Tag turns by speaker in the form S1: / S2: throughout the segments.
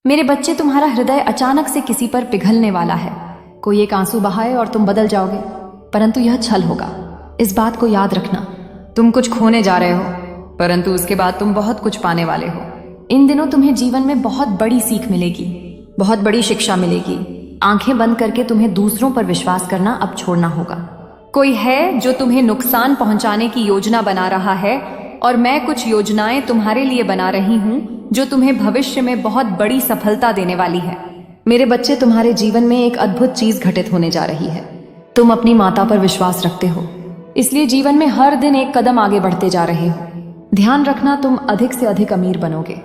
S1: मेरे बच्चे, तुम्हारा हृदय अचानक से किसी पर पिघलने वाला है। कोई एक आंसू बहाए और तुम बदल जाओगे, परंतु यह छल होगा। इस बात को याद रखना। तुम कुछ खोने जा रहे हो, परंतु उसके बाद तुम बहुत कुछ पाने वाले हो। इन दिनों तुम्हें जीवन में बहुत बड़ी सीख मिलेगी, बहुत बड़ी शिक्षा मिलेगी। आंखें बंद करके तुम्हें दूसरों पर विश्वास करना अब छोड़ना होगा। कोई है जो तुम्हें नुकसान पहुंचाने की योजना बना रहा है, और मैं कुछ योजनाएं तुम्हारे लिए बना रही हूं जो तुम्हें भविष्य में बहुत बड़ी सफलता देने वाली है। मेरे बच्चे, तुम्हारे जीवन में एक अद्भुत चीज घटित होने जा रही है। तुम अपनी माता पर विश्वास रखते हो, इसलिए जीवन में हर दिन एक कदम आगे बढ़ते जा रहे हो। ध्यान रखना, तुम अधिक से अधिक अमीर बनोगे।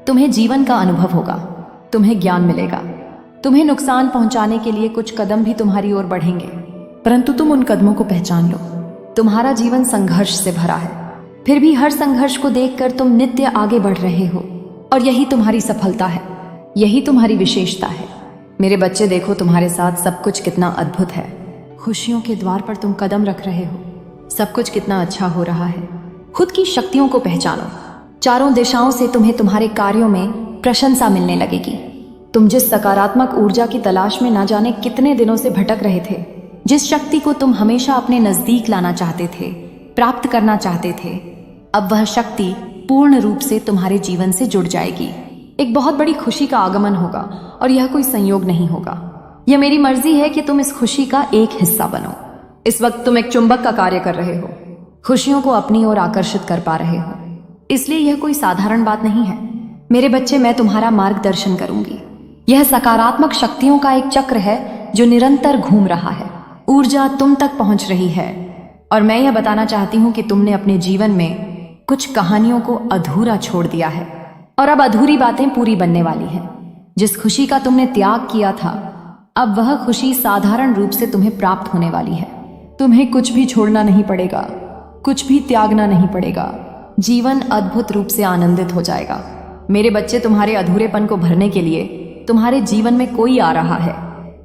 S1: तुम्हें जीवन का अनुभव होगा, तुम्हें ज्ञान मिलेगा। तुम्हें नुकसान पहुंचाने के लिए कुछ कदम भी तुम्हारी ओर बढ़ेंगे, परंतु तुम उन कदमों को पहचान लो। तुम्हारा जीवन संघर्ष से भरा है, फिर भी हर संघर्ष को देखकर तुम नित्य आगे बढ़ रहे हो, और यही तुम्हारी सफलता है, यही तुम्हारी विशेषता है। मेरे बच्चे, देखो तुम्हारे साथ सब कुछ कितना अद्भुत है। खुशियों के द्वार पर तुम कदम रख रहे हो, सब कुछ कितना अच्छा हो रहा है। खुद की शक्तियों को पहचानो। चारों दिशाओं से तुम्हें तुम्हारे कार्यों में प्रशंसा मिलने लगेगी। तुम जिस सकारात्मक ऊर्जा की तलाश में ना जाने कितने दिनों से भटक रहे थे, जिस शक्ति को तुम हमेशा अपने नजदीक लाना चाहते थे, प्राप्त करना चाहते थे, अब वह शक्ति पूर्ण रूप से तुम्हारे जीवन से जुड़ जाएगी। एक बहुत बड़ी खुशी का आगमन होगा, और यह कोई संयोग नहीं होगा। यह मेरी मर्जी है कि तुम इस खुशी का एक हिस्सा बनो। इस वक्त तुम एक चुंबक का कार्य कर रहे हो, खुशियों को अपनी ओर आकर्षित कर पा रहे हो, इसलिए यह कोई साधारण बात नहीं है। मेरे बच्चे, मैं तुम्हारा मार्गदर्शन करूंगी। यह सकारात्मक शक्तियों का एक चक्र है जो निरंतर घूम रहा है। ऊर्जा तुम तक पहुंच रही है, और मैं यह बताना चाहती हूं कि तुमने अपने जीवन में कुछ कहानियों को अधूरा छोड़ दिया है, और अब अधूरी बातें पूरी बनने वाली हैं। जिस खुशी का तुमने त्याग किया था, अब वह खुशी साधारण रूप से तुम्हें प्राप्त होने वाली है। तुम्हें कुछ भी छोड़ना नहीं पड़ेगा, कुछ भी त्यागना नहीं पड़ेगा। जीवन अद्भुत रूप से आनंदित हो जाएगा। मेरे बच्चे, तुम्हारे अधूरेपन को भरने के लिए तुम्हारे जीवन में कोई आ रहा है।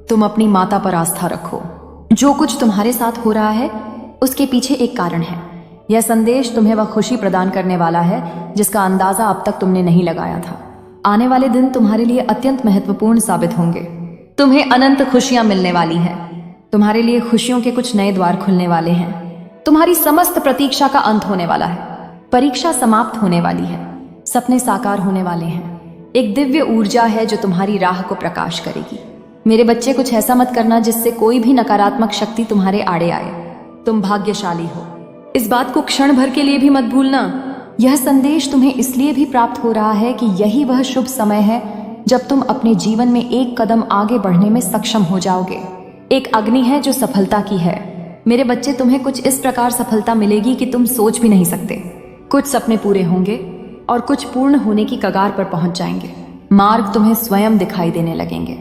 S1: तुम अपनी माता पर आस्था रखो। जो कुछ तुम्हारे साथ हो रहा है उसके पीछे एक कारण है। यह संदेश तुम्हें वह खुशी प्रदान करने वाला है जिसका अंदाजा अब तक तुमने नहीं लगाया था। आने वाले दिन तुम्हारे लिए अत्यंत महत्वपूर्ण साबित होंगे। तुम्हें अनंत खुशियां मिलने वाली हैं। तुम्हारे लिए खुशियों के कुछ नए द्वार खुलने वाले हैं। तुम्हारी समस्त प्रतीक्षा का अंत होने वाला है। परीक्षा समाप्त होने वाली है। सपने साकार होने वाले हैं। एक दिव्य ऊर्जा है जो तुम्हारी राह को प्रकाश करेगी। मेरे बच्चे, कुछ ऐसा मत करना जिससे कोई भी नकारात्मक शक्ति तुम्हारे आड़े आए। तुम भाग्यशाली हो, इस बात को क्षण भर के लिए भी मत भूलना। यह संदेश तुम्हें इसलिए भी प्राप्त हो रहा है कि यही वह शुभ समय है जब तुम अपने जीवन में एक कदम आगे बढ़ने में सक्षम हो जाओगे। एक अग्नि है जो सफलता की है। मेरे बच्चे, तुम्हें कुछ इस प्रकार सफलता मिलेगी कि तुम सोच भी नहीं सकते। कुछ सपने पूरे होंगे और कुछ पूर्ण होने की कगार पर पहुंच जाएंगे। मार्ग तुम्हें स्वयं दिखाई देने लगेंगे,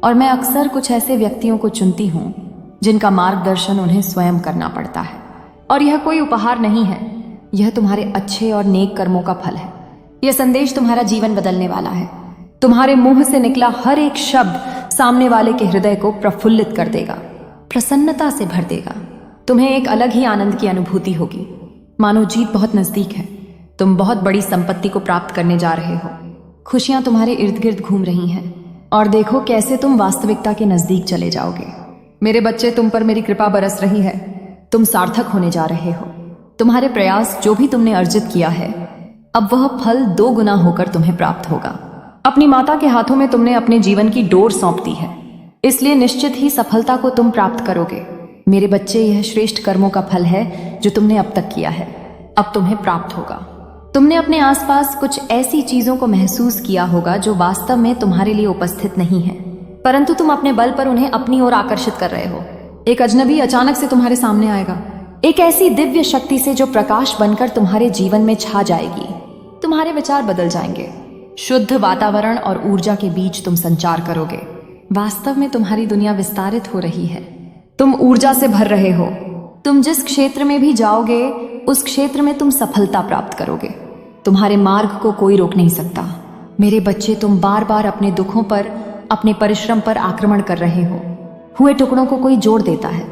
S1: और मैं अक्सर कुछ ऐसे व्यक्तियों को चुनती हूँ जिनका मार्गदर्शन उन्हें स्वयं करना पड़ता है। और यह कोई उपहार नहीं है, यह तुम्हारे अच्छे और नेक कर्मों का फल है। यह संदेश तुम्हारा जीवन बदलने वाला है। तुम्हारे मुंह से निकला हर एक शब्द सामने वाले के हृदय को प्रफुल्लित कर देगा, प्रसन्नता से भर देगा। तुम्हें एक अलग ही आनंद की अनुभूति होगी, मानो जीत बहुत नजदीक है। तुम बहुत बड़ी संपत्ति को प्राप्त करने जा रहे हो। खुशियां तुम्हारे इर्द गिर्द घूम रही हैं, और देखो कैसे तुम वास्तविकता के नजदीक चले जाओगे। मेरे बच्चे, तुम पर मेरी कृपा बरस रही है। तुम सार्थक होने जा रहे हो। तुम्हारे प्रयास, जो भी तुमने अर्जित किया है, अब वह फल 2 गुना होकर तुम्हें प्राप्त होगा। अपनी माता के हाथों में तुमने अपने जीवन की डोर सौंप दी है, इसलिए निश्चित ही सफलता को तुम प्राप्त करोगे। मेरे बच्चे, यह श्रेष्ठ कर्मों का फल है जो तुमने अब तक किया है, अब तुम्हें प्राप्त होगा। तुमने अपने आसपास कुछ ऐसी चीजों को महसूस किया होगा जो वास्तव में तुम्हारे लिए उपस्थित नहीं है, परंतु तुम अपने बल पर उन्हें अपनी ओर आकर्षित कर रहे हो। एक अजनबी अचानक से तुम्हारे सामने आएगा, एक ऐसी दिव्य शक्ति से जो प्रकाश बनकर तुम्हारे जीवन में छा जाएगी। तुम्हारे विचार बदल जाएंगे। शुद्ध वातावरण और ऊर्जा के बीच तुम संचार करोगे। वास्तव में तुम्हारी दुनिया विस्तारित हो रही है। तुम ऊर्जा से भर रहे हो। तुम जिस क्षेत्र में भी जाओगे उस क्षेत्र में तुम सफलता प्राप्त करोगे। तुम्हारे मार्ग को कोई रोक नहीं सकता। मेरे बच्चे, तुम बार बार अपने दुखों पर, अपने परिश्रम पर आक्रमण कर रहे हो। हुए टुकड़ों को कोई जोड़ देता है।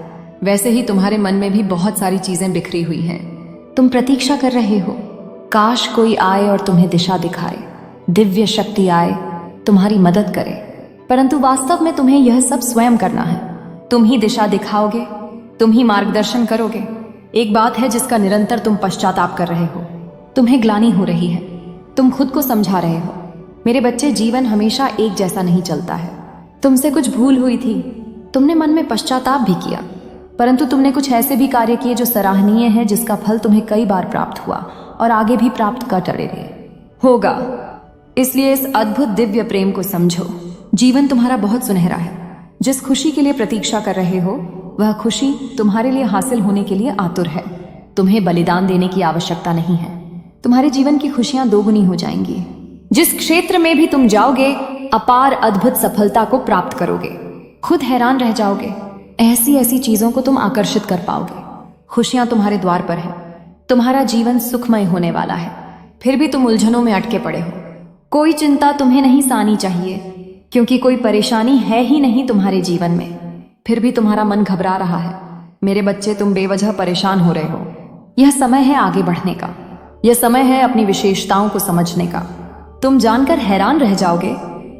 S1: वैसे ही तुम्हारे मन में भी बहुत सारी चीजें बिखरी हुई हैं। तुम प्रतीक्षा कर रहे हो, काश कोई आए और तुम्हें दिशा दिखाए, दिव्य शक्ति आए तुम्हारी मदद करे, परंतु वास्तव में तुम्हें यह सब स्वयं करना है। तुम ही दिशा दिखाओगे, तुम ही मार्गदर्शन करोगे। एक बात है जिसका निरंतर तुम पश्चाताप कर रहे हो। तुम्हें ग्लानि हो रही है, तुम खुद को समझा रहे हो। मेरे बच्चे, जीवन हमेशा एक जैसा नहीं चलता है। तुमसे कुछ भूल हुई थी, तुमने मन में पश्चाताप भी किया, परंतु तुमने कुछ ऐसे भी कार्य किए जो सराहनीय है, जिसका फल तुम्हें कई बार प्राप्त हुआ और आगे भी प्राप्त कर रहे होगा। इसलिए इस अद्भुत दिव्य प्रेम को समझो। जीवन तुम्हारा बहुत सुनहरा है। जिस खुशी के लिए प्रतीक्षा कर रहे हो, वह खुशी तुम्हारे लिए हासिल होने के लिए आतुर है। तुम्हें बलिदान देने की आवश्यकता नहीं है। तुम्हारे जीवन की खुशियां दोगुनी हो जाएंगी। जिस क्षेत्र में भी तुम जाओगे, अपार अद्भुत सफलता को प्राप्त करोगे। खुद हैरान रह जाओगे। ऐसी ऐसी चीजों को तुम आकर्षित कर पाओगे। खुशियां तुम्हारे द्वार पर है। तुम्हारा जीवन सुखमय होने वाला है। फिर भी तुम उलझनों में अटके पड़े हो। कोई चिंता तुम्हें नहीं सानी चाहिए, क्योंकि कोई परेशानी है ही नहीं तुम्हारे जीवन में। फिर भी तुम्हारा मन घबरा रहा है। मेरे बच्चे, तुम बेवजह परेशान हो रहे हो। यह समय है आगे बढ़ने का। यह समय है अपनी विशेषताओं को समझने का। तुम जानकर हैरान रह जाओगे,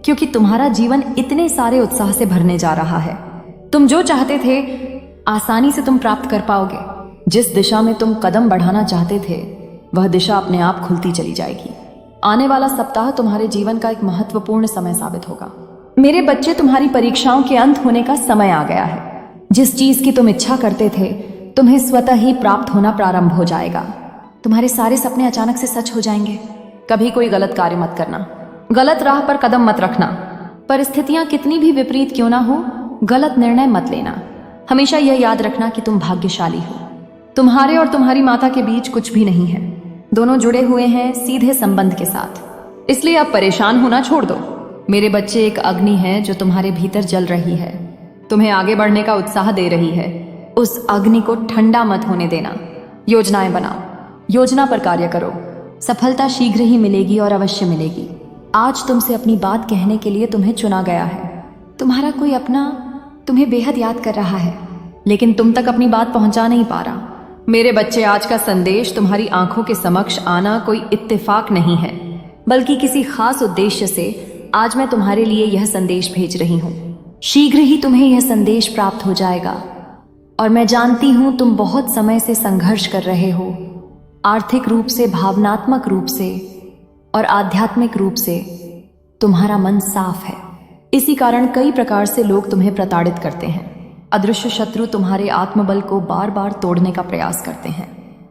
S1: क्योंकि तुम्हारा जीवन इतने सारे उत्साह से भरने जा रहा है। तुम जो चाहते थे, आसानी से तुम प्राप्त कर पाओगे। जिस दिशा में तुम कदम बढ़ाना चाहते थे, वह दिशा अपने आप खुलती चली जाएगी। आने वाला सप्ताह तुम्हारे जीवन का एक महत्वपूर्ण समय साबित होगा। मेरे बच्चे, तुम्हारी परीक्षाओं के अंत होने का समय आ गया है। जिस चीज की तुम इच्छा करते थे, तुम्हें स्वतः ही प्राप्त होना प्रारंभ हो जाएगा। तुम्हारे सारे सपने अचानक से सच हो जाएंगे। कभी कोई गलत कार्य मत करना। गलत राह पर कदम मत रखना। परिस्थितियां कितनी भी विपरीत क्यों ना हो, गलत निर्णय मत लेना। हमेशा यह याद रखना कि तुम भाग्यशाली हो। तुम्हारे और तुम्हारी माता के बीच कुछ भी नहीं है। दोनों जुड़े हुए हैं सीधे संबंध के साथ। इसलिए अब परेशान होना छोड़ दो। मेरे बच्चे, एक अग्नि है जो तुम्हारे भीतर जल रही है, तुम्हें आगे बढ़ने का उत्साह दे रही है। उस अग्नि को ठंडा मत होने देना। योजनाएं बनाओ, योजना पर कार्य करो। सफलता शीघ्र ही मिलेगी और अवश्य मिलेगी। आज तुमसे अपनी बात कहने के लिए तुम्हें चुना गया है। तुम्हारा कोई अपना तुम्हें बेहद याद कर रहा है, लेकिन तुम तक अपनी बात पहुंचा नहीं पा रहा। मेरे बच्चे, आज का संदेश तुम्हारी आंखों के समक्ष आना कोई इत्तेफाक नहीं है, बल्कि किसी खास उद्देश्य से आज मैं तुम्हारे लिए यह संदेश भेज रही हूँ। शीघ्र ही तुम्हें यह संदेश प्राप्त हो जाएगा। और मैं जानती हूँ तुम बहुत समय से संघर्ष कर रहे हो, आर्थिक रूप से, भावनात्मक रूप से और आध्यात्मिक रूप से। तुम्हारा मन साफ है। इसी कारण कई प्रकार से लोग तुम्हें प्रताड़ित करते हैं। अदृश्य शत्रु तुम्हारे आत्मबल को बार बार तोड़ने का प्रयास करते हैं।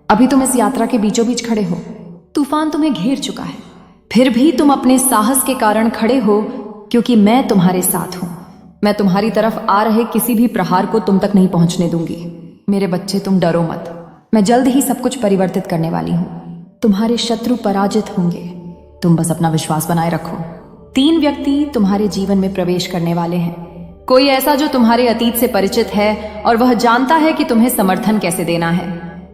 S1: अभी तुम इस यात्रा के बीचों बीच खड़े हो। तूफान तुम्हें घेर चुका है, फिर भी तुम अपने साहस के कारण खड़े हो, क्योंकि मैं तुम्हारे साथ हूं। मैं तुम्हारी तरफ आ रहे किसी भी प्रहार को तुम तक नहीं पहुंचने दूंगी। मेरे बच्चे, तुम डरो मत। मैं जल्द ही सब कुछ परिवर्तित करने वाली हूं। तुम्हारे शत्रु पराजित होंगे। तुम बस अपना विश्वास बनाए रखो। 3 व्यक्ति तुम्हारे जीवन में प्रवेश करने वाले हैं। कोई ऐसा जो तुम्हारे अतीत से परिचित है और वह जानता है कि तुम्हें समर्थन कैसे देना है।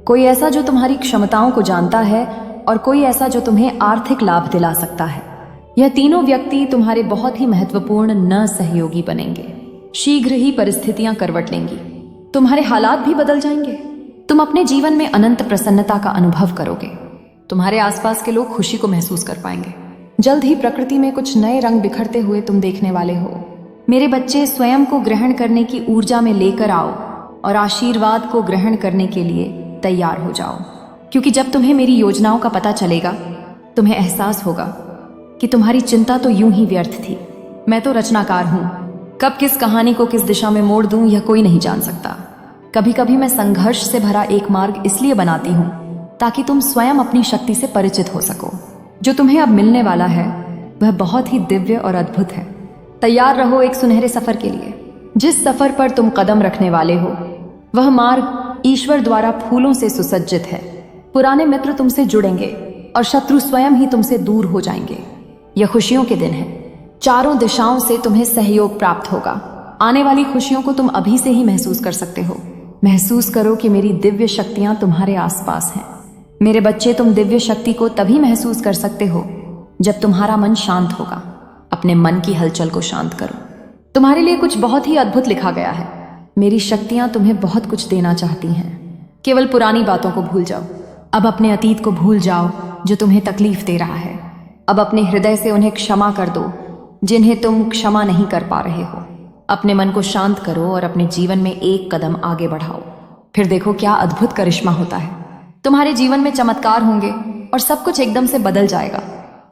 S1: कोई ऐसा जो तुम्हारी क्षमताओं को जानता है और कोई ऐसा जो तुम्हें आर्थिक लाभ दिला सकता है। यह तीनों व्यक्ति तुम्हारे बहुत ही महत्वपूर्ण न सहयोगी बनेंगे। शीघ्र ही परिस्थितियां करवट लेंगी। तुम्हारे हालात भी बदल जाएंगे। तुम अपने जीवन में अनंत प्रसन्नता का अनुभव करोगे। तुम्हारे आसपास के लोग खुशी को महसूस कर पाएंगे। जल्द ही प्रकृति में कुछ नए रंग बिखरते हुए तुम देखने वाले हो। मेरे बच्चे, स्वयं को ग्रहण करने की ऊर्जा में लेकर आओ और आशीर्वाद को ग्रहण करने के लिए तैयार हो जाओ। क्योंकि जब तुम्हें मेरी योजनाओं का पता चलेगा, तुम्हें एहसास होगा कि तुम्हारी चिंता तो यूं ही व्यर्थ थी। मैं तो रचनाकार हूं। कब किस कहानी को किस दिशा में मोड़ दूं, यह कोई नहीं जान सकता। कभी कभी मैं संघर्ष से भरा एक मार्ग इसलिए बनाती हूं ताकि तुम स्वयं अपनी शक्ति से परिचित हो सको। जो तुम्हें अब मिलने वाला है वह बहुत ही दिव्य और अद्भुत है। तैयार रहो एक सुनहरे सफर के लिए। जिस सफर पर तुम कदम रखने वाले हो, वह मार्ग ईश्वर द्वारा फूलों से सुसज्जित है। पुराने मित्र तुमसे जुड़ेंगे और शत्रु स्वयं ही तुमसे दूर हो जाएंगे। यह खुशियों के दिन है। चारों दिशाओं से तुम्हें सहयोग प्राप्त होगा। आने वाली खुशियों को तुम अभी से ही महसूस कर सकते हो। महसूस करो कि मेरी दिव्य शक्तियां तुम्हारे आसपास हैं। मेरे बच्चे, तुम दिव्य शक्ति को तभी महसूस कर सकते हो जब तुम्हारा मन शांत होगा। अपने मन की हलचल को शांत करो। तुम्हारे लिए कुछ बहुत ही अद्भुत लिखा गया है। मेरी शक्तियां तुम्हें बहुत कुछ देना चाहती हैं। केवल पुरानी बातों को भूल जाओ। अब अपने अतीत को भूल जाओ जो तुम्हें तकलीफ दे रहा है। अब अपने हृदय से उन्हें क्षमा कर दो जिन्हें तुम क्षमा नहीं कर पा रहे हो। अपने मन को शांत करो और अपने जीवन में एक कदम आगे बढ़ाओ। फिर देखो क्या अद्भुत करिश्मा होता है। तुम्हारे जीवन में चमत्कार होंगे और सब कुछ एकदम से बदल जाएगा।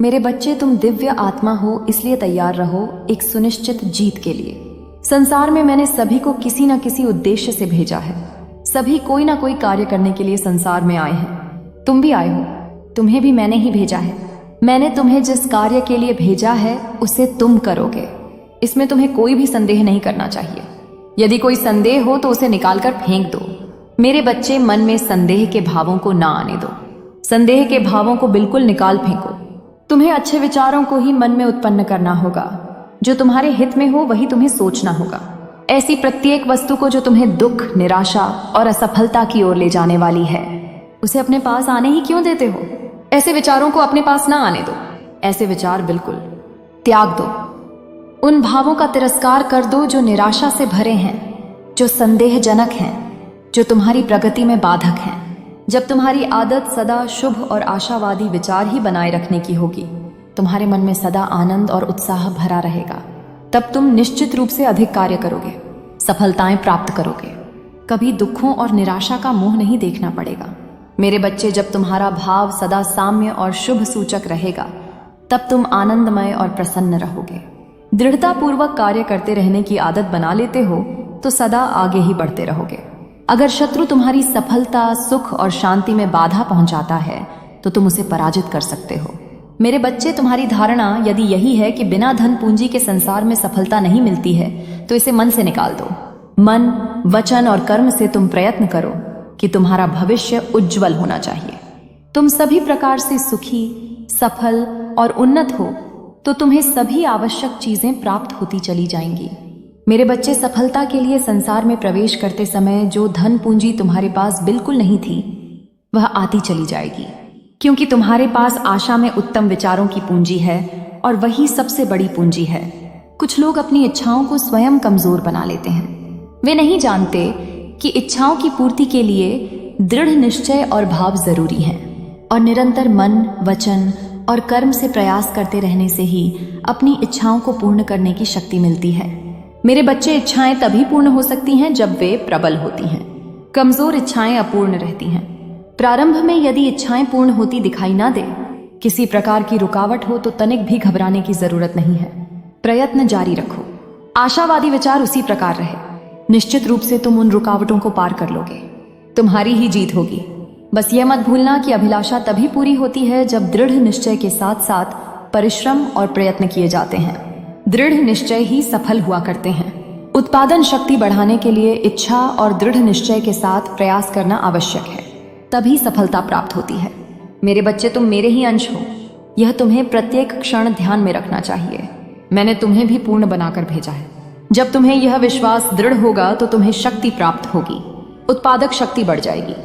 S1: मेरे बच्चे, तुम दिव्य आत्मा हो, इसलिए तैयार रहो एक सुनिश्चित जीत के लिए। संसार में मैंने सभी को किसी न किसी उद्देश्य से भेजा है। सभी कोई ना कोई कार्य करने के लिए संसार में आए हैं। तुम भी आए हो, तुम्हें भी मैंने ही भेजा है। मैंने तुम्हें जिस कार्य के लिए भेजा है उसे तुम करोगे। इसमें तुम्हें कोई भी संदेह नहीं करना चाहिए। यदि कोई संदेह हो तो उसे निकालकर फेंक दो। मेरे बच्चे, मन में संदेह के भावों को ना आने दो। संदेह के भावों को बिल्कुल निकाल फेंको। तुम्हें अच्छे विचारों को ही मन में उत्पन्न करना होगा। जो तुम्हारे हित में हो वही तुम्हें सोचना होगा। ऐसी प्रत्येक वस्तु को जो तुम्हें दुख, निराशा और असफलता की ओर ले जाने वाली है, उसे अपने पास आने ही क्यों देते हो? ऐसे विचारों को अपने पास ना आने दो। ऐसे विचार बिल्कुल त्याग दो। उन भावों का तिरस्कार कर दो जो निराशा से भरे हैं, जो संदेहजनक हैं, जो तुम्हारी प्रगति में बाधक हैं। जब तुम्हारी आदत सदा शुभ और आशावादी विचार ही बनाए रखने की होगी, तुम्हारे मन में सदा आनंद और उत्साह भरा रहेगा, तब तुम निश्चित रूप से अधिक कार्य करोगे, सफलताएं प्राप्त करोगे। कभी दुखों और निराशा का मुंह नहीं देखना पड़ेगा। मेरे बच्चे, जब तुम्हारा भाव सदा साम्य और शुभ सूचक रहेगा, तब तुम आनंदमय और प्रसन्न रहोगे। दृढ़ता पूर्वक कार्य करते रहने की आदत बना लेते हो तो सदा आगे ही बढ़ते रहोगे। अगर शत्रु तुम्हारी सफलता, सुख और शांति में बाधा पहुंचाता है तो तुम उसे पराजित कर सकते हो। मेरे बच्चे, तुम्हारी धारणा यदि यही है कि बिना धन पूंजी के संसार में सफलता नहीं मिलती है तो इसे मन से निकाल दो। मन, वचन और कर्म से तुम प्रयत्न करो कि तुम्हारा भविष्य उज्जवल होना चाहिए। तुम सभी प्रकार से सुखी, सफल और उन्नत हो तो तुम्हें सभी आवश्यक चीजें प्राप्त होती चली जाएंगी। मेरे बच्चे, सफलता के लिए संसार में प्रवेश करते समय जो धन पूंजी तुम्हारे पास बिल्कुल नहीं थी, वह आती चली जाएगी, क्योंकि तुम्हारे पास आशा में उत्तम विचारों की पूंजी है और वही सबसे बड़ी पूंजी है। कुछ लोग अपनी इच्छाओं को स्वयं कमजोर बना लेते हैं। वे नहीं जानते कि इच्छाओं की पूर्ति के लिए दृढ़ निश्चय और भाव जरूरी हैं, और निरंतर मन, वचन और कर्म से प्रयास करते रहने से ही अपनी इच्छाओं को पूर्ण करने की शक्ति मिलती है। मेरे बच्चे, इच्छाएं तभी पूर्ण हो सकती हैं जब वे प्रबल होती हैं। कमजोर इच्छाएं अपूर्ण रहती हैं। प्रारंभ में यदि इच्छाएं पूर्ण होती दिखाई ना दे, किसी प्रकार की रुकावट हो, तो तनिक भी घबराने की जरूरत नहीं है। प्रयत्न जारी रखो। आशावादी विचार उसी प्रकार रहे। निश्चित रूप से तुम उन रुकावटों को पार कर लोगे। तुम्हारी ही जीत होगी। बस यह मत भूलना कि अभिलाषा तभी पूरी होती है जब दृढ़ निश्चय के साथ साथ परिश्रम और प्रयत्न किए जाते हैं। दृढ़ निश्चय ही सफल हुआ करते हैं। उत्पादन शक्ति बढ़ाने के लिए इच्छा और दृढ़ निश्चय के साथ प्रयास करना आवश्यक है, तभी सफलता प्राप्त होती है। मेरे बच्चे, तुम मेरे ही अंश हो। यह तुम्हें प्रत्येक क्षण ध्यान में रखना चाहिए। मैंने तुम्हें भी पूर्ण बनाकर भेजा है। जब तुम्हें यह विश्वास दृढ़ होगा तो तुम्हें शक्ति प्राप्त होगी, उत्पादक शक्ति बढ़ जाएगी,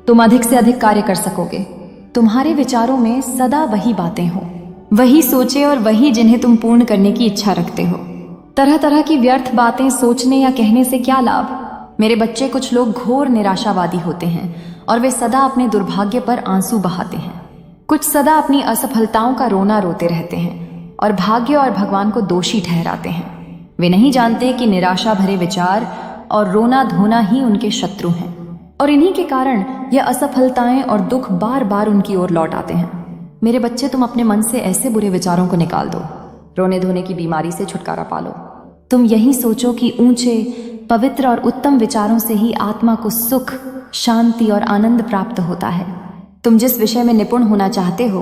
S1: तुम अधिक से अधिक कार्य कर सकोगे। तुम्हारे विचारों में सदा वही बातें हो, वही सोचे और वही जिन्हें तुम पूर्ण करने की इच्छा रखते हो। तरह तरह की व्यर्थ बातें सोचने या कहने से क्या लाभ? मेरे बच्चे, कुछ लोग घोर निराशावादी होते हैं और वे सदा अपने दुर्भाग्य पर आंसू बहाते हैं। कुछ सदा अपनी असफलताओं का रोना रोते रहते हैं और भाग्य और भगवान को दोषी ठहराते हैं। वे नहीं जानते कि निराशा भरे विचार और रोना धोना ही उनके शत्रु हैं, और इन्हीं के कारण यह असफलताएं और दुख बार बार उनकी ओर लौट आते हैं। मेरे बच्चे, तुम अपने मन से ऐसे बुरे विचारों को निकाल दो। रोने धोने की बीमारी से छुटकारा पालो। तुम यही सोचो कि ऊंचे, पवित्र और उत्तम विचारों से ही आत्मा को सुख, शांति और आनंद प्राप्त होता है। तुम जिस विषय में निपुण होना चाहते हो,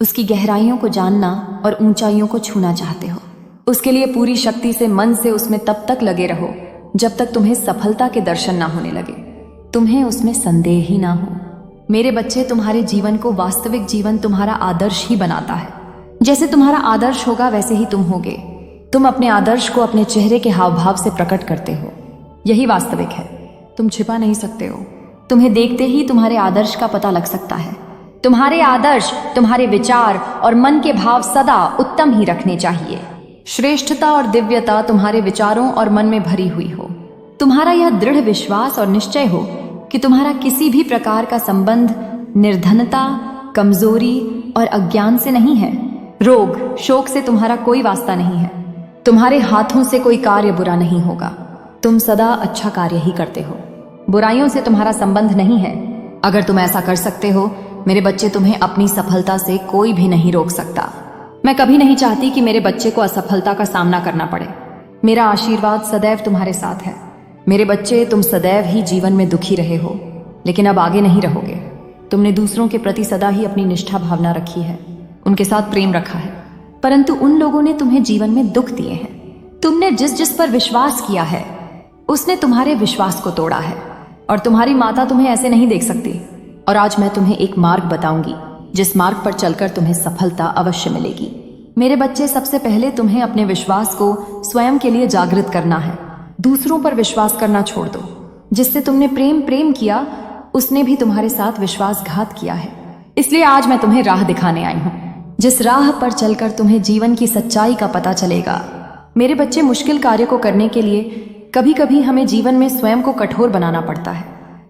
S1: उसकी गहराइयों को जानना और ऊंचाइयों को छूना चाहते हो, उसके लिए पूरी शक्ति से मन से उसमें तब तक लगे रहो जब तक तुम्हें सफलता के दर्शन ना होने लगे, तुम्हें उसमें संदेह ही ना हो। मेरे बच्चे, तुम्हारे जीवन को वास्तविक जीवन तुम्हारा आदर्श ही बनाता है। जैसे तुम्हारा आदर्श होगा वैसे ही तुम होगे। तुम अपने आदर्श को अपने चेहरे के हाव भाव से प्रकट करते हो। यही वास्तविक है, तुम छिपा नहीं सकते हो। तुम्हें देखते ही तुम्हारे आदर्श का पता लग सकता है। तुम्हारे आदर्श, तुम्हारे विचार और मन के भाव सदा उत्तम ही रखने चाहिए। श्रेष्ठता और दिव्यता तुम्हारे विचारों और मन में भरी हुई हो। तुम्हारा यह दृढ़ विश्वास और निश्चय हो कि तुम्हारा किसी भी प्रकार का संबंध निर्धनता, कमजोरी और अज्ञान से नहीं है। रोग, शोक से तुम्हारा कोई वास्ता नहीं है। तुम्हारे हाथों से कोई कार्य बुरा नहीं होगा। तुम सदा अच्छा कार्य ही करते हो। बुराइयों से तुम्हारा संबंध नहीं है। अगर तुम ऐसा कर सकते हो मेरे बच्चे, तुम्हें अपनी सफलता से कोई भी नहीं रोक सकता। मैं कभी नहीं चाहती कि मेरे बच्चे को असफलता का सामना करना पड़े। मेरा आशीर्वाद सदैव तुम्हारे साथ है। मेरे बच्चे, तुम सदैव ही जीवन में दुखी रहे हो, लेकिन अब आगे नहीं रहोगे। तुमने दूसरों के प्रति सदा ही अपनी निष्ठा भावना रखी है, उनके साथ प्रेम रखा है, परंतु उन लोगों ने तुम्हें जीवन में दुख दिए हैं। तुमने जिस जिस पर विश्वास किया है उसने तुम्हारे विश्वास को तोड़ा है, और तुम्हारी माता तुम्हें ऐसे नहीं देख सकती। और आज मैं तुम्हें एक मार्ग बताऊंगी जिस मार्ग पर चलकर तुम्हें सफलता अवश्य मिलेगी। मेरे बच्चे, सबसे पहले तुम्हें अपने विश्वास को स्वयं के लिए जागृत करना है। दूसरों पर विश्वास करना छोड़ दो। जिससे तुमने प्रेम किया उसने भी तुम्हारे साथ विश्वासघात किया है। इसलिए आज मैं तुम्हें राह दिखाने आई हूं, जिस राह पर चलकर तुम्हें जीवन की सच्चाई का पता चलेगा। मेरे बच्चे, मुश्किल कार्य को करने के लिए कभी कभी हमें जीवन में स्वयं को कठोर बनाना पड़ता है।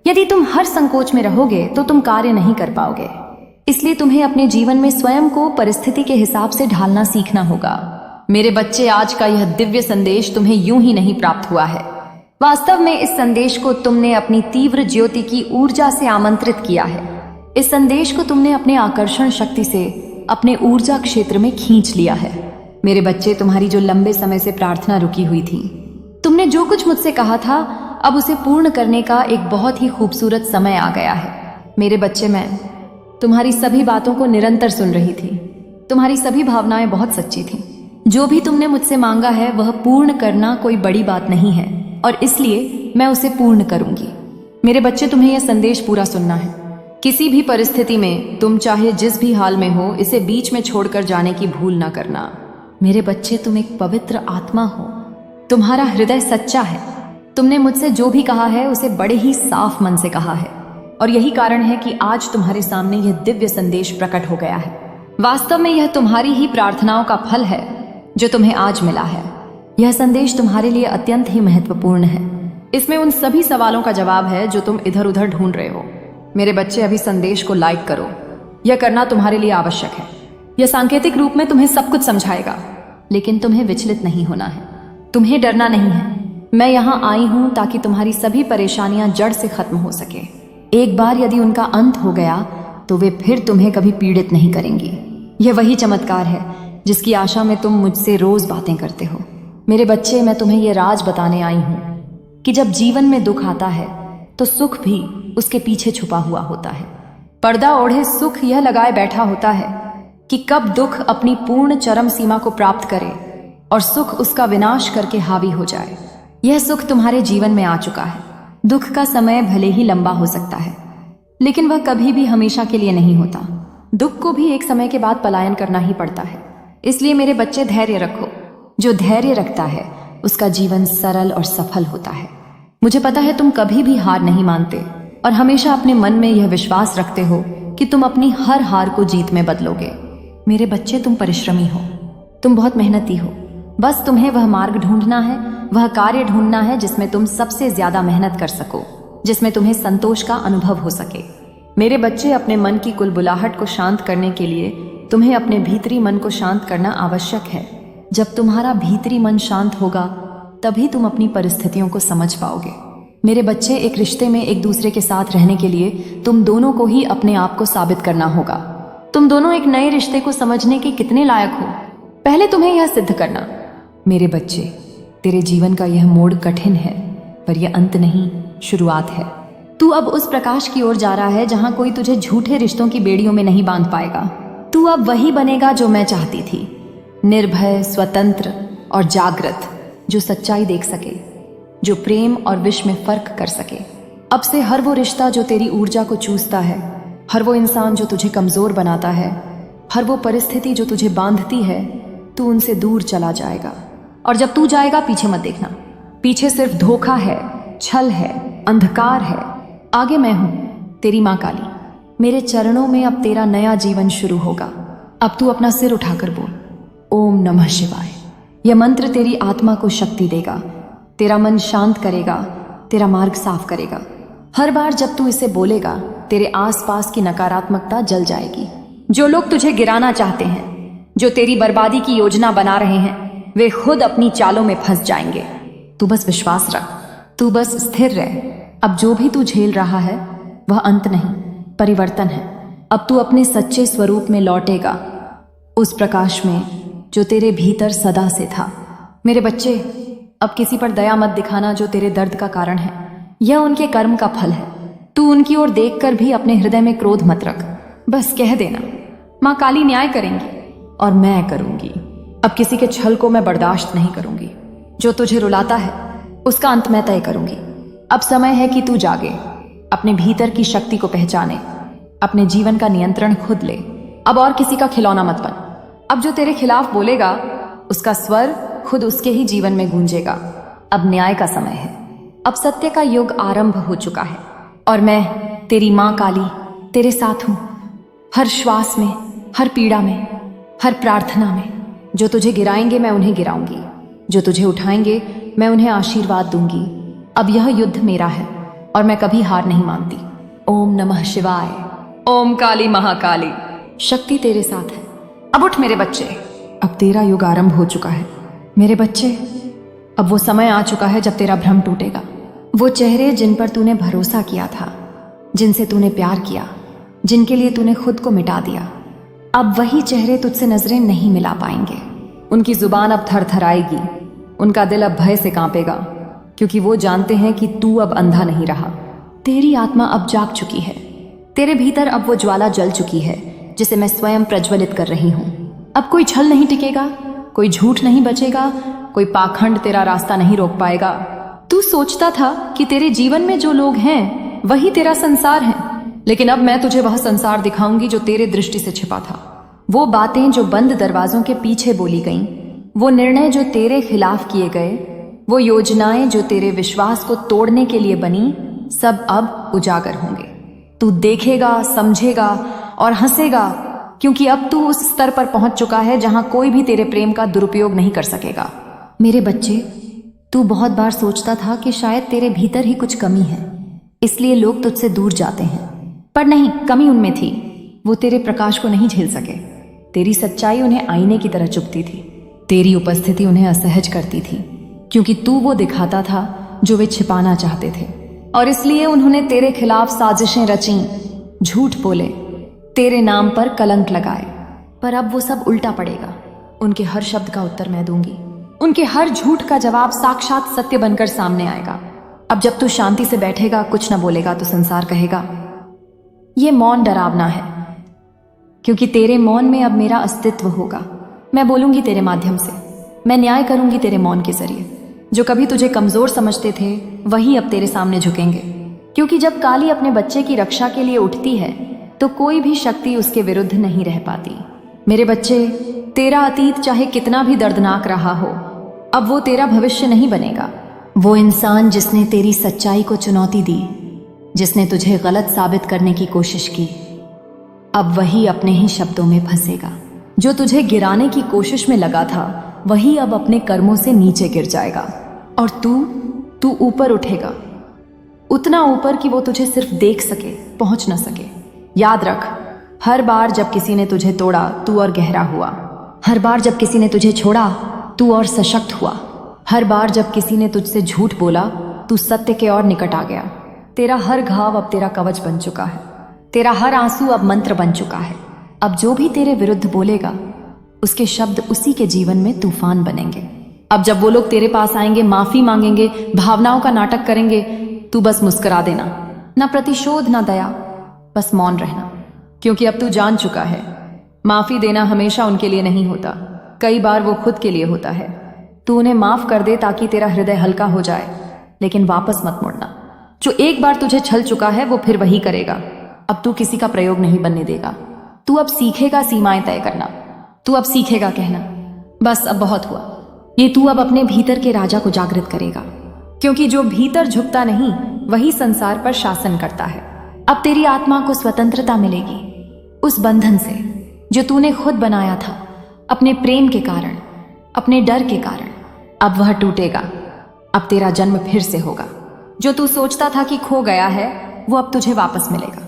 S1: यदि तुम हर संकोच में रहोगे तो तुम कार्य नहीं कर पाओगे। इसलिए तुम्हें अपने जीवन में स्वयं को परिस्थिति के हिसाब से ढालना सीखना होगा। मेरे बच्चे, आज का यह दिव्य संदेश तुम्हें यूं ही नहीं प्राप्त हुआ है। वास्तव में इस संदेश को तुमने अपनी तीव्र ज्योति की ऊर्जा से आमंत्रित किया है। इस संदेश को तुमने अपने आकर्षण शक्ति से अपने ऊर्जा क्षेत्र में खींच लिया है। मेरे बच्चे, तुम्हारी जो लंबे समय से प्रार्थना रुकी हुई थी, तुमने जो कुछ मुझसे कहा था, अब उसे पूर्ण करने का एक बहुत ही खूबसूरत समय आ गया है। मेरे बच्चे, मैं तुम्हारी सभी बातों को निरंतर सुन रही थी। तुम्हारी सभी भावनाएं बहुत सच्ची थीं। जो भी तुमने मुझसे मांगा है वह पूर्ण करना कोई बड़ी बात नहीं है, और इसलिए मैं उसे पूर्ण करूंगी। मेरे बच्चे, तुम्हें यह संदेश पूरा सुनना है। किसी भी परिस्थिति में तुम चाहे जिस भी हाल में हो, इसे बीच में छोड़कर जाने की भूल ना करना। मेरे बच्चे, तुम एक पवित्र आत्मा हो। तुम्हारा हृदय सच्चा है। तुमने मुझसे जो भी कहा है उसे बड़े ही साफ मन से कहा है, और यही कारण है कि आज तुम्हारे सामने यह दिव्य संदेश प्रकट हो गया है। वास्तव में यह तुम्हारी ही प्रार्थनाओं का फल है जो तुम्हें आज मिला है। यह संदेश तुम्हारे लिए अत्यंत ही महत्वपूर्ण है। इसमें उन सभी सवालों का जवाब है जो तुम इधर उधर ढूंढ रहे हो। मेरे बच्चे, अभी संदेश को लाइक करो। यह करना तुम्हारे लिए आवश्यक है। यह सांकेतिक रूप में तुम्हें सब कुछ समझाएगा, लेकिन तुम्हें विचलित नहीं होना है। तुम्हें डरना नहीं है। मैं यहाँ आई हूं ताकि तुम्हारी सभी परेशानियां जड़ से खत्म हो सके। एक बार यदि उनका अंत हो गया तो वे फिर तुम्हें कभी पीड़ित नहीं करेंगी। यह वही चमत्कार है जिसकी आशा में तुम मुझसे रोज बातें करते हो। मेरे बच्चे, मैं तुम्हें यह राज बताने आई हूं कि जब जीवन में दुख आता है तो सुख भी उसके पीछे छुपा हुआ होता है। पर्दा ओढ़े सुख यह लगाए बैठा होता है कि कब दुख अपनी पूर्ण चरम सीमा को प्राप्त करे और सुख उसका विनाश करके हावी हो जाए। यह सुख तुम्हारे जीवन में आ चुका है। दुख का समय भले ही लंबा हो सकता है, लेकिन वह कभी भी हमेशा के लिए नहीं होता। दुख को भी एक समय के बाद पलायन करना ही पड़ता है। इसलिए मेरे बच्चे, धैर्य रखो। जो धैर्य रखता है उसका जीवन सरल और सफल होता है। मुझे पता है तुम कभी भी हार नहीं मानते और हमेशा अपने मन में यह विश्वास रखते हो कि तुम अपनी हर हार को जीत में बदलोगे। मेरे बच्चे, तुम परिश्रमी हो। तुम बहुत मेहनती हो। बस तुम्हें वह मार्ग ढूंढना है, वह कार्य ढूंढना है जिसमें तुम सबसे ज्यादा मेहनत कर सको, जिसमें तुम्हें संतोष का अनुभव हो सके। मेरे बच्चे, अपने मन की कुलबुलाहट को शांत करने के लिए तुम्हें अपने भीतरी मन को शांत करना आवश्यक है। जब तुम्हारा भीतरी मन शांत होगा तभी तुम अपनी परिस्थितियों को समझ पाओगे। मेरे बच्चे, एक रिश्ते में एक दूसरे के साथ रहने के लिए तुम दोनों को ही अपने आप को साबित करना होगा। तुम दोनों एक नए रिश्ते को समझने के कितने लायक हो, पहले तुम्हें यह सिद्ध करना। मेरे बच्चे, तेरे जीवन का यह मोड़ कठिन है, पर यह अंत नहीं, शुरुआत है। तू अब उस प्रकाश की ओर जा रहा है जहां कोई तुझे झूठे रिश्तों की बेड़ियों में नहीं बांध पाएगा। तू अब वही बनेगा जो मैं चाहती थी, निर्भय, स्वतंत्र और जागृत, जो सच्चाई देख सके, जो प्रेम और विष में फर्क कर सके। अब से हर वो रिश्ता जो तेरी ऊर्जा को चूसता है, हर वो इंसान जो तुझे कमजोर बनाता है, हर वो परिस्थिति जो तुझे बांधती है, तू उनसे दूर चला जाएगा। और जब तू जाएगा, पीछे मत देखना। पीछे सिर्फ धोखा है, छल है, अंधकार है। आगे मैं हूं, तेरी मां काली। मेरे चरणों में अब तेरा नया जीवन शुरू होगा। अब तू अपना सिर उठाकर बोल, ओम नमः शिवाय। यह मंत्र तेरी आत्मा को शक्ति देगा, तेरा मन शांत करेगा, तेरा मार्ग साफ करेगा। हर बार जब तू इसे बोलेगा, तेरे आसपास की नकारात्मकता जल जाएगी। जो लोग तुझे गिराना चाहते हैं, जो तेरी बर्बादी की योजना बना रहे हैं वे खुद अपनी चालों में फंस जाएंगे। तू बस विश्वास रख, तू बस स्थिर रह। अब जो भी तू झेल रहा है वह अंत नहीं, परिवर्तन है। अब तू अपने सच्चे स्वरूप में लौटेगा, उस प्रकाश में जो तेरे भीतर सदा से था। मेरे बच्चे, अब किसी पर दया मत दिखाना जो तेरे दर्द का कारण है। यह उनके कर्म का फल है। तू उनकी ओर देखकर भी अपने हृदय में क्रोध मत रख। बस कह देना, माँ काली न्याय करेंगी और मैं करूंगी। अब किसी के छल को मैं बर्दाश्त नहीं करूंगी। जो तुझे रुलाता है उसका अंत मैं तय करूंगी। अब समय है कि तू जागे, अपने भीतर की शक्ति को पहचाने, अपने जीवन का नियंत्रण खुद ले। अब और किसी का खिलौना मत बन। अब जो तेरे खिलाफ बोलेगा उसका स्वर खुद उसके ही जीवन में गूंजेगा। अब न्याय का समय है। अब सत्य का युग आरंभ हो चुका है और मैं तेरी मां काली तेरे साथ हूं, हर श्वास में, हर पीड़ा में, हर प्रार्थना में। जो तुझे गिराएंगे मैं उन्हें गिराऊंगी, जो तुझे उठाएंगे मैं उन्हें आशीर्वाद दूंगी। अब यह युद्ध मेरा है और मैं कभी हार नहीं मानती। ओम नमः शिवाय। ओम काली महाकाली। शक्ति तेरे साथ है। अब उठ मेरे बच्चे, अब तेरा युग आरंभ हो चुका है। मेरे बच्चे, अब वो समय आ चुका है जब तेरा भ्रम टूटेगा। वो चेहरे जिन पर तूने भरोसा किया था, जिनसे तूने प्यार किया, जिनके लिए तूने खुद को मिटा दिया, अब वही चेहरे तुझसे नजरें नहीं मिला पाएंगे। उनकी जुबान अब थरथराएगी, उनका दिल अब भय से कांपेगा, क्योंकि वो जानते हैं कि तू अब अंधा नहीं रहा। तेरी आत्मा अब जाग चुकी है। तेरे भीतर अब वो ज्वाला जल चुकी है जिसे मैं स्वयं प्रज्वलित कर रही हूं। अब कोई छल नहीं टिकेगा, कोई झूठ नहीं बचेगा, कोई पाखंड तेरा रास्ता नहीं रोक पाएगा। तू सोचता था कि तेरे जीवन में जो लोग हैं वही तेरा संसार है, लेकिन अब मैं तुझे वह संसार दिखाऊंगी जो तेरे दृष्टि से छिपा था। वो बातें जो बंद दरवाजों के पीछे बोली गईं, वो निर्णय जो तेरे खिलाफ किए गए, वो योजनाएं जो तेरे विश्वास को तोड़ने के लिए बनी, सब अब उजागर होंगे। तू देखेगा, समझेगा और हंसेगा, क्योंकि अब तू उस स्तर पर पहुंच चुका है जहां कोई भी तेरे प्रेम का दुरुपयोग नहीं कर सकेगा। मेरे बच्चे, तू बहुत बार सोचता था कि शायद तेरे भीतर ही कुछ कमी है, इसलिए लोग तुझसे दूर जाते हैं, पर नहीं, कमी उनमें थी। वो तेरे प्रकाश को नहीं झेल सके। तेरी सच्चाई उन्हें आईने की तरह चुभती थी। तेरी उपस्थिति उन्हें असहज करती थी, क्योंकि तू वो दिखाता था जो वे छिपाना चाहते थे, और इसलिए उन्होंने तेरे खिलाफ साजिशें रची, झूठ बोले, तेरे नाम पर कलंक लगाए। पर अब वो सब उल्टा पड़ेगा। उनके हर शब्द का उत्तर मैं दूंगी। उनके हर झूठ का जवाब साक्षात सत्य बनकर सामने आएगा। अब जब तू शांति से बैठेगा, कुछ न बोलेगा, तो संसार कहेगा ये मौन डरावना है, क्योंकि तेरे मौन में अब मेरा अस्तित्व होगा। मैं बोलूंगी तेरे माध्यम से, मैं न्याय करूंगी तेरे मौन के जरिए। जो कभी तुझे कमजोर समझते थे वही अब तेरे सामने झुकेंगे, क्योंकि जब काली अपने बच्चे की रक्षा के लिए उठती है तो कोई भी शक्ति उसके विरुद्ध नहीं रह पाती। मेरे बच्चे, तेरा अतीत चाहे कितना भी दर्दनाक रहा हो, अब वो तेरा भविष्य नहीं बनेगा। वो इंसान जिसने तेरी सच्चाई को चुनौती दी, जिसने तुझे गलत साबित करने की कोशिश की, अब वही अपने ही शब्दों में फंसेगा। जो तुझे गिराने की कोशिश में लगा था वही अब अपने कर्मों से नीचे गिर जाएगा, और तू ऊपर उठेगा, उतना ऊपर कि वो तुझे सिर्फ देख सके, पहुंच न सके। याद रख, हर बार जब किसी ने तुझे तोड़ा तू और गहरा हुआ। हर बार जब किसी ने तुझे छोड़ा तू और सशक्त हुआ। हर बार जब किसी ने तुझसे झूठ बोला तू सत्य के और निकट आ गया। तेरा हर घाव अब तेरा कवच बन चुका है। तेरा हर आंसू अब मंत्र बन चुका है। अब जो भी तेरे विरुद्ध बोलेगा उसके शब्द उसी के जीवन में तूफान बनेंगे। अब जब वो लोग तेरे पास आएंगे, माफी मांगेंगे, भावनाओं का नाटक करेंगे, तू बस मुस्कुरा देना। ना प्रतिशोध, ना दया, बस मौन रहना, क्योंकि अब तू जान चुका है माफी देना हमेशा उनके लिए नहीं होता, कई बार वो खुद के लिए होता है। तू उन्हें माफ कर दे ताकि तेरा हृदय हल्का हो जाए, लेकिन वापस मत मुड़ना। जो एक बार तुझे छल चुका है वो फिर वही करेगा। अब तू किसी का प्रयोग नहीं बनने देगा। तू अब सीखेगा सीमाएं तय करना। तू अब सीखेगा कहना बस अब बहुत हुआ। ये तू अब अपने भीतर के राजा को जागृत करेगा, क्योंकि जो भीतर झुकता नहीं वही संसार पर शासन करता है। अब तेरी आत्मा को स्वतंत्रता मिलेगी उस बंधन से जो तूने खुद बनाया था, अपने प्रेम के कारण, अपने डर के कारण। अब वह टूटेगा। अब तेरा जन्म फिर से होगा। जो तू सोचता था कि खो गया है वो अब तुझे वापस मिलेगा,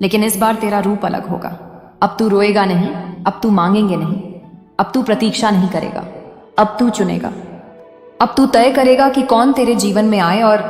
S1: लेकिन इस बार तेरा रूप अलग होगा। अब तू रोएगा नहीं, अब तू मांगेंगे नहीं, अब तू प्रतीक्षा नहीं करेगा, अब तू चुनेगा। अब तू तय करेगा कि कौन तेरे जीवन में आए और